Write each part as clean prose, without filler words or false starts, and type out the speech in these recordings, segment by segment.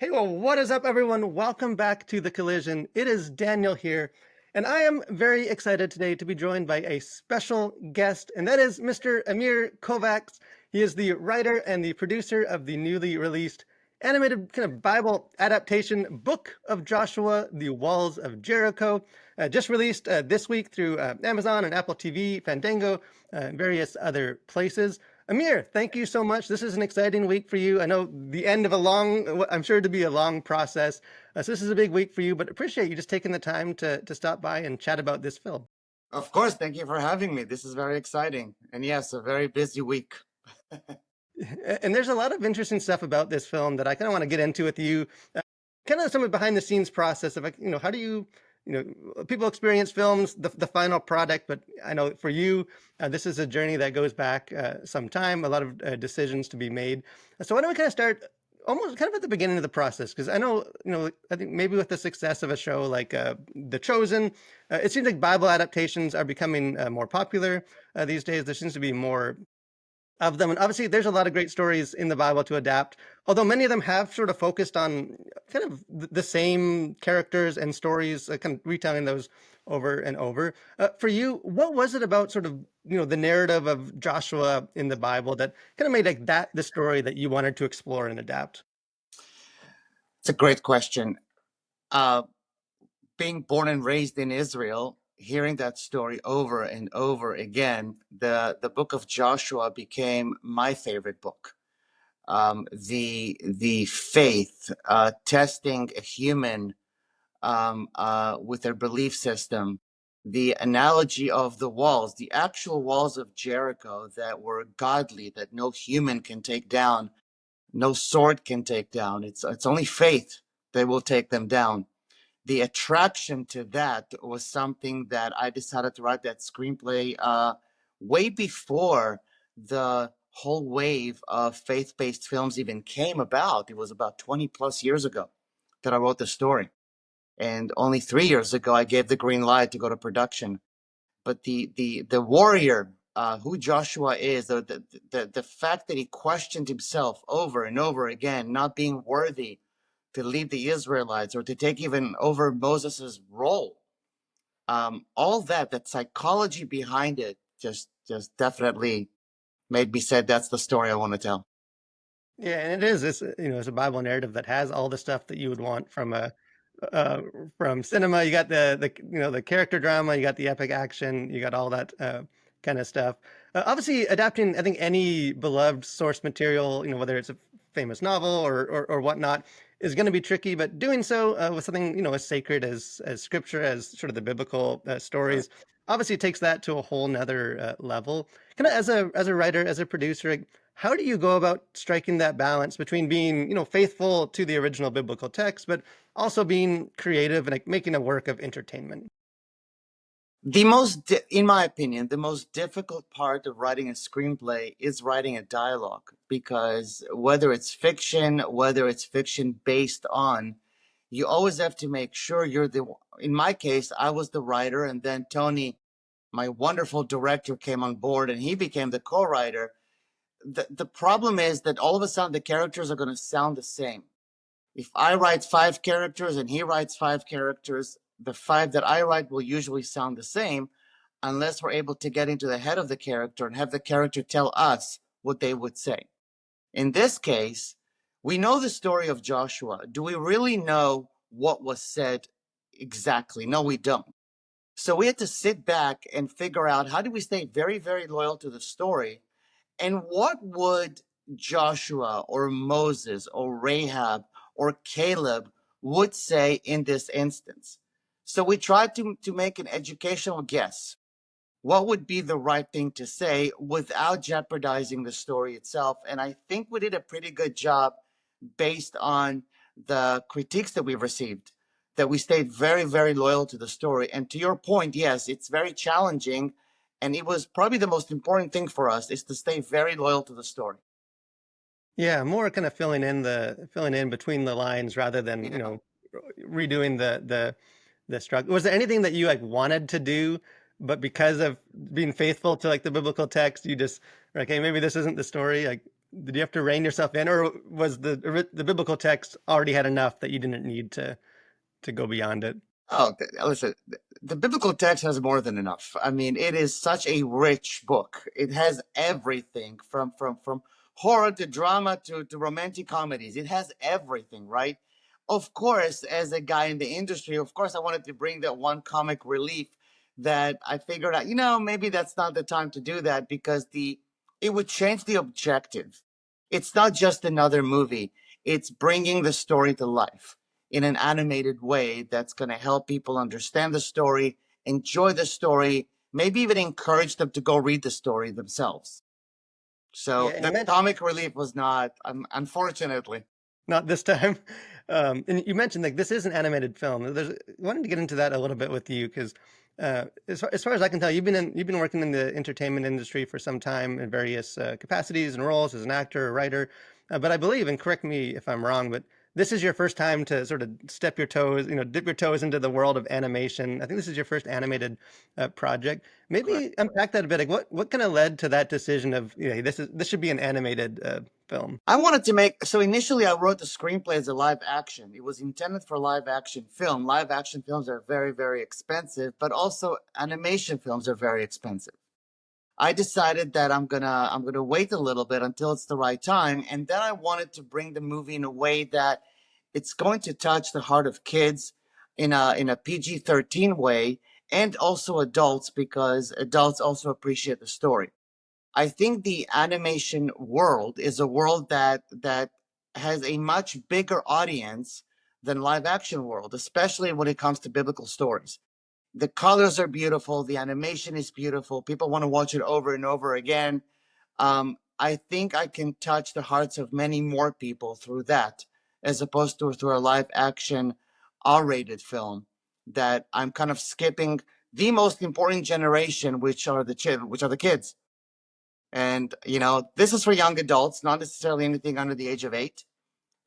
Hey, well, what is up, everyone? Welcome back to The Collision. It is Daniel here, and I am very excited today to be joined by a special guest, and that is Mr. Amir Kovacs. He is the writer and the producer of the newly released animated kind of Bible adaptation Book of Joshua, The Walls of Jericho, just released this week through Amazon and Apple TV, Fandango, and various other places. Amir, thank you so much. This is an exciting week for you. I know the end of a long, I'm sure to be a long process. So this is a big week for you, but appreciate you just taking the time to stop by and chat about this film. Of course, thank you for having me. This is very exciting. And yes, a very busy week. And there's a lot of interesting stuff about this film that I kind of want to get into with you. Kind of some of behind the scenes process of like, how do people experience films, the final product, but I know for you, this is a journey that goes back some time, a lot of decisions to be made. So why don't we kind of start almost kind of at the beginning of the process? Because I know, I think maybe with the success of a show like The Chosen, it seems like Bible adaptations are becoming more popular these days. There seems to be more of them. And obviously, there's a lot of great stories in the Bible to adapt, although many of them have sort of focused on kind of the same characters and stories, kind of retelling those over and over. For you, what was it about sort of, the narrative of Joshua in the Bible that kind of made like that the story that you wanted to explore and adapt? It's a great question. Uh, Being born and raised in Israel, hearing that story over and over again, the book of Joshua became my favorite book. The faith testing a human with their belief system, the analogy of the walls, the actual walls of Jericho that were godly, that no human can take down, no sword can take down. It's only faith that will take them down. The attraction to that was something that I decided to write that screenplay way before the whole wave of faith-based films even came about. It was about 20 plus years ago that I wrote the story. And only 3 years ago, I gave the green light to go to production. But the warrior, who Joshua is, the fact that he questioned himself over and over again, not being worthy to lead the Israelites or to take even over Moses's role, all that psychology behind it, just definitely made me say that's the story I want to tell. Yeah, and it is. It's a Bible narrative that has all the stuff that you would want uh, from cinema. You got the character drama, you got the epic action, you got all that kind of stuff. Obviously, adapting I think any beloved source material, whether it's a famous novel or whatnot, is going to be tricky. But doing so with something as sacred as scripture, as sort of the biblical Right. stories, obviously takes that to a whole nother level. Kind of as a writer, as a producer, like, how do you go about striking that balance between being, faithful to the original biblical text, but also being creative and like making a work of entertainment? In my opinion, the most difficult part of writing a screenplay is writing a dialogue, because whether it's fiction based on, you always have to make sure in my case, I was the writer, and then Tony, my wonderful director, came on board and he became the co-writer. The problem is that all of a sudden the characters are going to sound the same. If I write 5 characters and he writes 5 characters, the 5 that I write will usually sound the same unless we're able to get into the head of the character and have the character tell us what they would say. In this case, we know the story of Joshua. Do we really know what was said exactly? No, we don't. So we had to sit back and figure out, how do we stay very, very loyal to the story, and what would Joshua or Moses or Rahab or Caleb would say in this instance? So we tried to make an educational guess. What would be the right thing to say without jeopardizing the story itself? And I think we did a pretty good job based on the critiques that we received, that we stayed very, very loyal to the story. And to your point, yes, it's very challenging. And it was probably the most important thing for us, is to stay very loyal to the story. Yeah, more kind of filling in between the lines rather than, Yeah. redoing the struggle. Was there anything that you like wanted to do, but because of being faithful to like the biblical text, you just were like, hey, maybe this isn't the story? Like, Did you have to rein yourself in, or was the biblical text already had enough that you didn't need to go beyond it? Oh, listen, the biblical text has more than enough. I mean, it is such a rich book. It has everything from horror to drama to romantic comedies. It has everything, right? Of course, as a guy in the industry, of course, I wanted to bring that one comic relief that I figured out, maybe that's not the time to do that because the it would change the objective. It's not just another movie. It's bringing the story to life in an animated way that's going to help people understand the story, enjoy the story, maybe even encourage them to go read the story themselves. Yeah, So and you the mentioned comic relief was not, unfortunately. not this time. And you mentioned like this is an animated film. I wanted to get into that a little bit with you because, as far as I can tell, you've been working in the entertainment industry for some time in various capacities and roles as an actor, a writer. But I believe, and correct me if I'm wrong, but this is your first time to sort of step your toes, dip your toes into the world of animation. I think this is your first animated project. Correct. Maybe unpack that a bit. Like what kind of led to that decision of, this should be an animated film. I wanted to make, so initially I wrote the screenplay as a live action. It was intended for live action film. Live action films are very, very expensive, but also animation films are very expensive. I decided that I'm gonna wait a little bit until it's the right time, and then I wanted to bring the movie in a way that it's going to touch the heart of kids in a PG-13 way, and also adults because adults also appreciate the story. I think the animation world is a world that has a much bigger audience than live action world, especially when it comes to biblical stories. The colors are beautiful, the animation is beautiful, people want to watch it over and over again. I think I can touch the hearts of many more people through that as opposed to through a live action R-rated film that I'm kind of skipping the most important generation, which are the kids. And this is for young adults, not necessarily anything under the age of 8,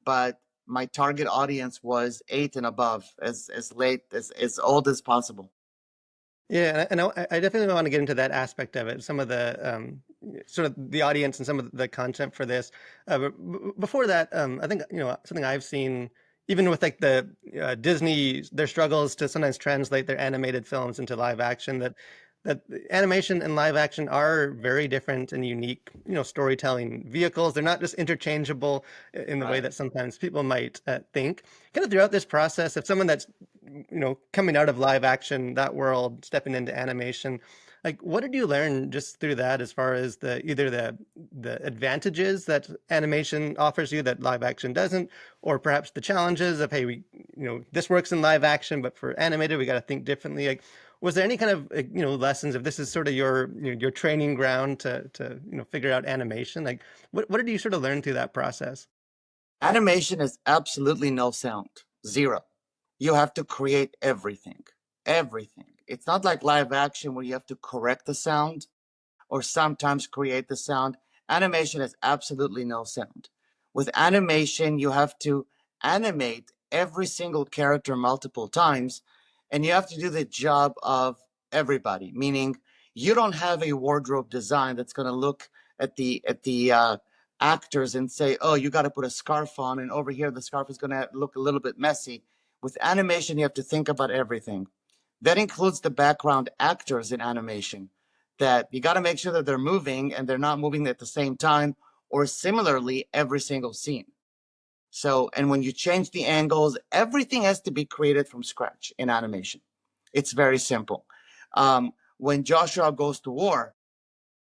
but my target audience was 8 and above, as late as old as possible. Yeah, and I definitely want to get into that aspect of it, some of the sort of the audience and some of the content for this. But before that, I think something I've seen, even with like the Disney, their struggles to sometimes translate their animated films into live action. That animation and live action are very different and unique, storytelling vehicles. They're not just interchangeable in the way Right. that sometimes people might think. Kind of throughout this process, if someone that's coming out of live action, that world, stepping into animation, like what did you learn just through that as far as either the advantages that animation offers you that live action doesn't, or perhaps the challenges of, hey, this works in live action, but for animated, we got to think differently. Like, was there any kind of lessons, if this is sort of your training ground to figure out animation? Like, what did you sort of learn through that process? Animation is absolutely no sound, zero. You have to create everything, everything. It's not like live action where you have to correct the sound or sometimes create the sound. Animation has absolutely no sound. With animation, you have to animate every single character multiple times, and you have to do the job of everybody. Meaning, you don't have a wardrobe design that's going to look at the actors and say, "Oh, you got to put a scarf on," and over here the scarf is going to look a little bit messy. With animation, you have to think about everything. That includes the background actors in animation that you got to make sure that they're moving and they're not moving at the same time or similarly every single scene. So, and when you change the angles, everything has to be created from scratch in animation. It's very simple. When Joshua goes to war,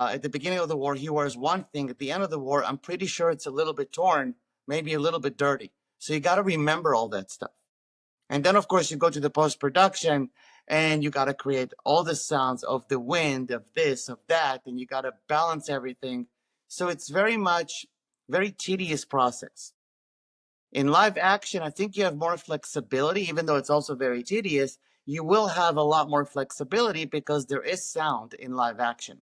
at the beginning of the war, he wears one thing. At the end of the war, I'm pretty sure it's a little bit torn, maybe a little bit dirty. So you got to remember all that stuff. And then, of course, you go to the post production and you got to create all the sounds of the wind, of this, of that, and you got to balance everything. So it's very tedious process. In live action, I think you have more flexibility, even though it's also very tedious. You will have a lot more flexibility because there is sound in live action.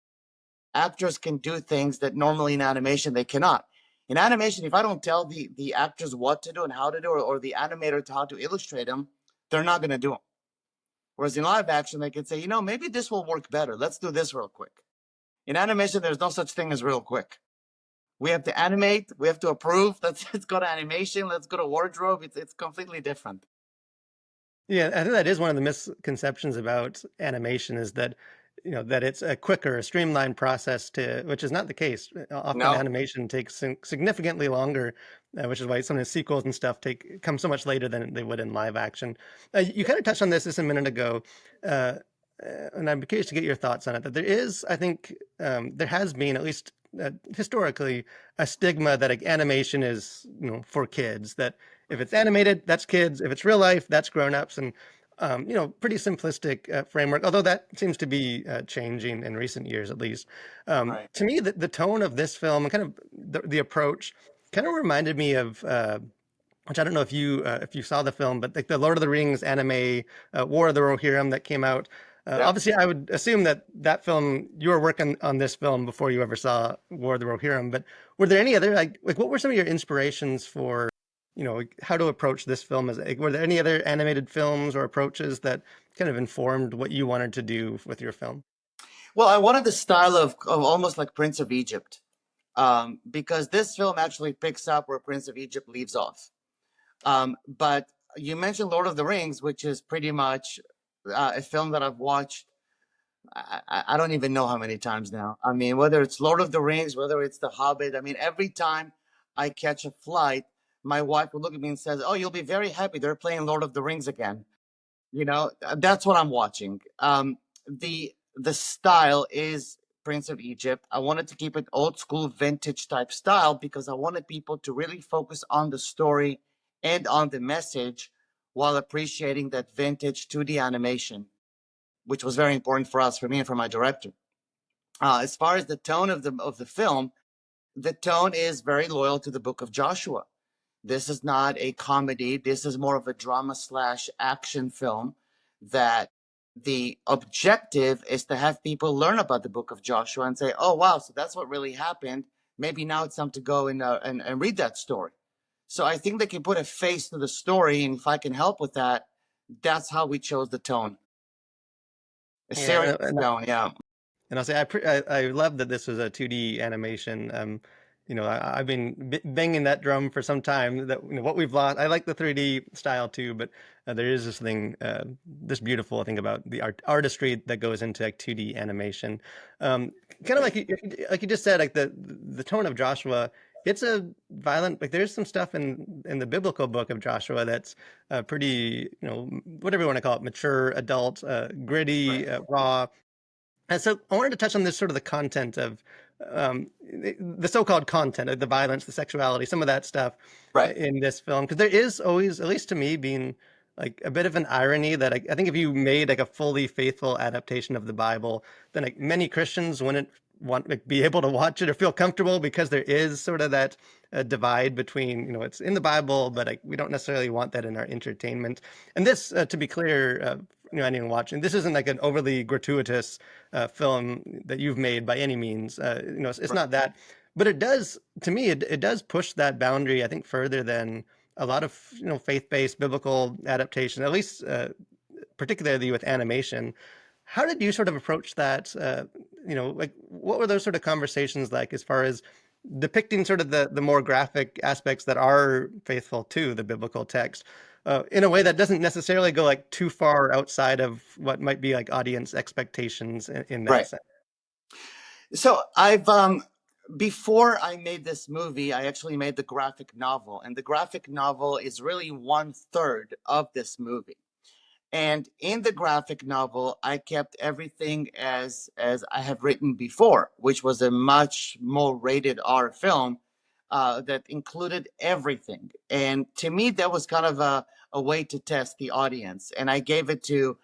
Actors can do things that normally in animation they cannot. In animation, if I don't tell the actors what to do and how to do, or the animator to how to illustrate them, they're not going to do them. Whereas in live action, they can say, maybe this will work better. Let's do this real quick. In animation, there's no such thing as real quick. We have to animate. We have to approve. Let's go to animation. Let's go to wardrobe. It's completely different. Yeah, I think that is one of the misconceptions about animation is that, that it's a quicker, streamlined process to, which is not the case. Often No, animation takes significantly longer, which is why some of the sequels and stuff come so much later than they would in live action. You kind of touched on this just a minute ago, uh, and I'm curious to get your thoughts on it. That there is, I think, there has been at least historically a stigma that like, animation is, for kids. That if it's animated, that's kids. If it's real life, that's grown-ups. And pretty simplistic framework. Although that seems to be changing in recent years, at least. right. To me, the tone of this film and kind of the approach kind of reminded me of. Which I don't know if you saw the film, but like the Lord of the Rings anime, War of the Rohirrim that came out. Yep. Obviously, I would assume that that film you were working on this film before you ever saw War of the Rohirrim. But were there any other like what were some of your inspirations for like, how to approach this film? Like, were there any other animated films or approaches that kind of informed what you wanted to do with your film? Well, I wanted the style of almost like Prince of Egypt, because this film actually picks up where Prince of Egypt leaves off. But you mentioned Lord of the Rings, which is pretty much a film that I've watched. I don't even know how many times now. I mean, whether it's Lord of the Rings, whether it's The Hobbit. I mean, every time I catch a flight, my wife will look at me and says, "Oh, you'll be very happy. They're playing Lord of the Rings again." That's what I'm watching. The style is Prince of Egypt. I wanted to keep it old school, vintage type style because I wanted people to really focus on the story and on the message while appreciating that vintage 2D animation, which was very important for us, for me, and for my director. As far as the tone of the film, the tone is very loyal to the Book of Joshua. This is not a comedy. This is more of a drama slash action film that the objective is to have people learn about the book of Joshua and say, oh, wow, so that's what really happened. Maybe now it's time to go and read that story. So I think they can put a face to the story. And if I can help with that, that's how we chose the tone. A serious Yeah, tone, yeah. and I'll say I love that this was a 2D animation. I've been banging that drum for some time. That what we've lost. I like the 3D style too, but there is this thing, this beautiful thing about the artistry that goes into like 2D animation. Um, Kind of like you just said, like the tone of Joshua. It's a violent like there's some stuff in the biblical book of Joshua that's pretty whatever you want to call it, mature, adult, Right, gritty, raw. And so I wanted to touch on this sort of the content of the so-called content of the violence, the sexuality, some of that stuff right, in this film, because there is always, at least to me, being like a bit of an irony that I think if you made like a fully faithful adaptation of the Bible, then like many Christians wouldn't want like, be able to watch it or feel comfortable because there is sort of that divide between it's in the Bible, but like we don't necessarily want that in our entertainment. And this, to be clear, anyone watching, this isn't like an overly gratuitous film that you've made by any means. It's right, not that, but it does to me. It does push that boundary, I think, further than a lot of faith-based biblical adaptation, at least particularly with animation. How did you sort of approach that? Like what were those sort of conversations like as far as depicting sort of the more graphic aspects that are faithful to the biblical text in a way that doesn't necessarily go like too far outside of what might be like audience expectations in that right. sense? So I've before I made this movie, I actually made the graphic novel, and the graphic novel is really one third of this movie. And in the graphic novel, I kept everything as I have written before, which was a much more rated R film that included everything. And to me, that was kind of a way to test the audience. And I gave it to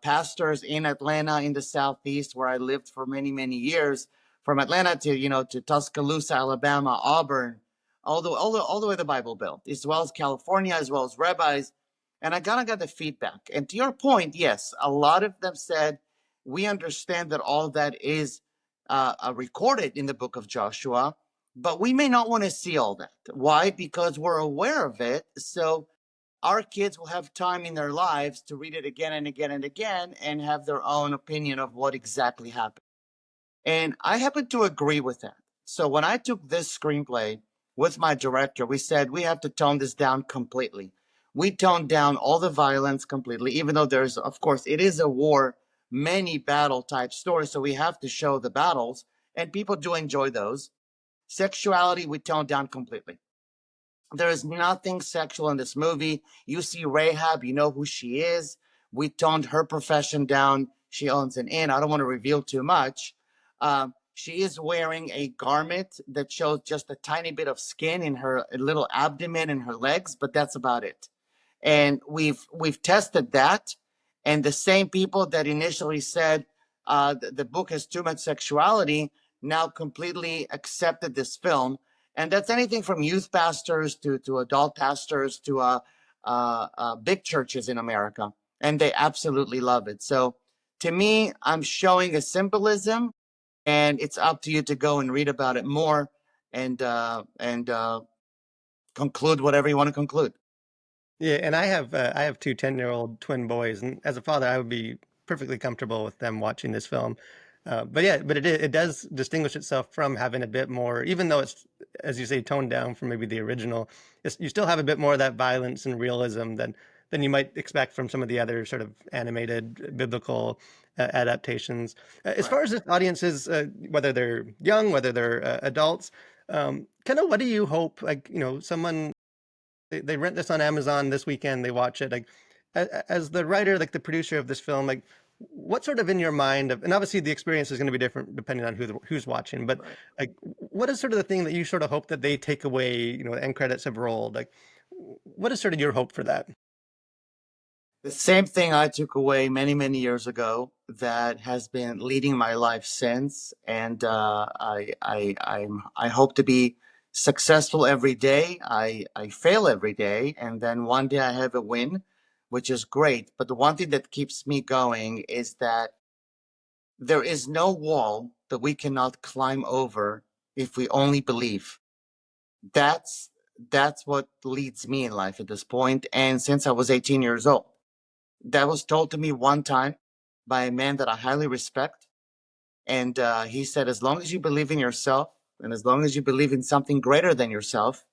pastors in Atlanta, in the Southeast, where I lived for many, many years, from Atlanta to to Tuscaloosa, Alabama, Auburn, all the way the Bible Belt, as well as California, as well as rabbis. And I kind of got the feedback. And to your point, yes, a lot of them said, we understand that all that is recorded in the book of Joshua, but we may not want to see all that. Why? Because we're aware of it. So our kids will have time in their lives to read it again and again and again and have their own opinion of what exactly happened. And I happen to agree with that. So when I took this screenplay with my director, we said we have to tone this down completely. We toned down all the violence completely, even though there's, of course, it is a war, many battle type story. So we have to show the battles, and people do enjoy those. Sexuality, we toned down completely. There is nothing sexual in this movie. You see Rahab, you know who she is. We toned her profession down. She owns an inn. I don't want to reveal too much. She is wearing a garment that shows just a tiny bit of skin in her little abdomen and her legs, but that's about it. And we've tested that, and the same people that initially said the book has too much sexuality now completely accepted this film, and that's anything from youth pastors to adult pastors to big churches in America, and they absolutely love it. So to me, I'm showing a symbolism, and it's up to you to go and read about it more and conclude whatever you want to conclude. Yeah, and I have two 10-year-old twin boys, and as a father, I would be perfectly comfortable with them watching this film. But yeah, but it does distinguish itself from having a bit more, even though it's, as you say, toned down from maybe the original. You still have a bit more of that violence and realism than you might expect from some of the other sort of animated biblical adaptations. As Right. far as this audience is, whether they're young, whether they're adults, kind of what do you hope, like, someone they rent this on Amazon this weekend, they watch it. Like, as the writer, like the producer of this film, like, what sort of in your mind of, and obviously the experience is going to be different depending on who's watching, but Right. like, what is sort of the thing that you sort of hope that they take away? The end credits have rolled. Like, what is sort of your hope for that? The same thing I took away many, many years ago that has been leading my life since, and I hope to be successful every day. I fail every day, and then one day I have a win, which is great. But the one thing that keeps me going is that there is no wall that we cannot climb over if we only believe. That's that's what leads me in life at this point, and since I was 18 years old. That was told to me one time by a man that I highly respect. And he said, as long as you believe in yourself and as long as you believe in something greater than yourself,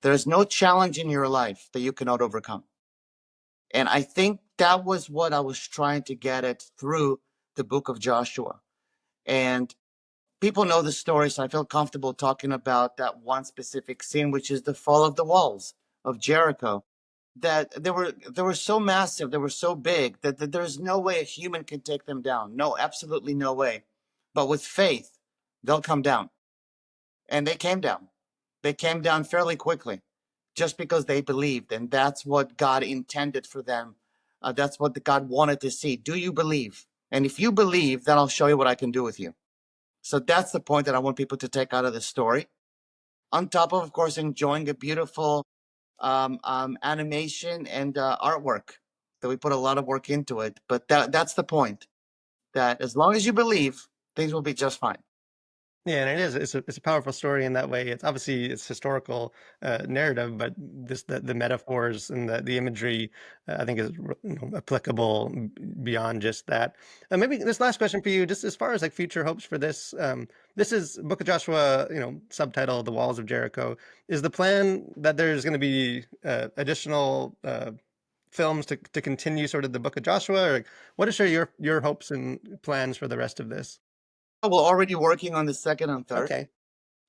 there's no challenge in your life that you cannot overcome. And I think that was what I was trying to get at through the book of Joshua. And people know the story, so I feel comfortable talking about that one specific scene, which is the fall of the walls of Jericho. That they were so massive, they were so big that there's no way a human can take them down. No, absolutely no way. But with faith, they'll come down, and they came down. They came down fairly quickly, just because they believed, and that's what God intended for them. That's what God wanted to see. Do you believe? And if you believe, then I'll show you what I can do with you. So that's the point that I want people to take out of this story. On top of course, enjoying a beautiful animation and artwork that we put a lot of work into it. But that's the point. That as long as you believe, things will be just fine. Yeah, and it is. It's a powerful story in that way. It's obviously it's historical narrative, but the metaphors and the imagery, I think is applicable beyond just that. Maybe this last question for you, just as far as like future hopes for this. This is Book of Joshua, subtitle The Walls of Jericho. Is the plan that there's going to be additional films to continue sort of the Book of Joshua, or like, what is sort of your hopes and plans for the rest of this? We're already working on the second and third. Okay.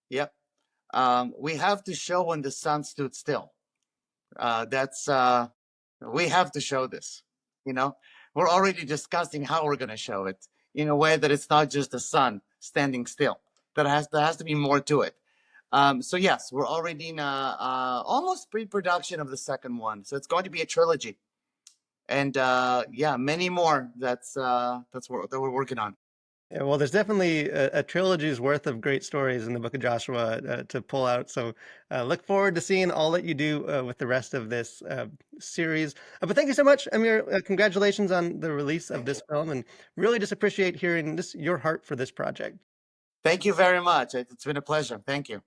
Yep. We have to show when the sun stood still. That's we have to show this. You know, we're already discussing how we're going to show it in a way that it's not just the sun standing still. There has to be more to it. So yes, we're already in almost pre-production of the second one. So it's going to be a trilogy, and yeah, many more. That's what that we're working on. Yeah, well, there's definitely a trilogy's worth of great stories in the Book of Joshua to pull out. So look forward to seeing all that you do with the rest of this series. But thank you so much, Amir. Congratulations on the release of Thank this you. film, and really just appreciate hearing your heart for this project. Thank you very much. It's been a pleasure. Thank you.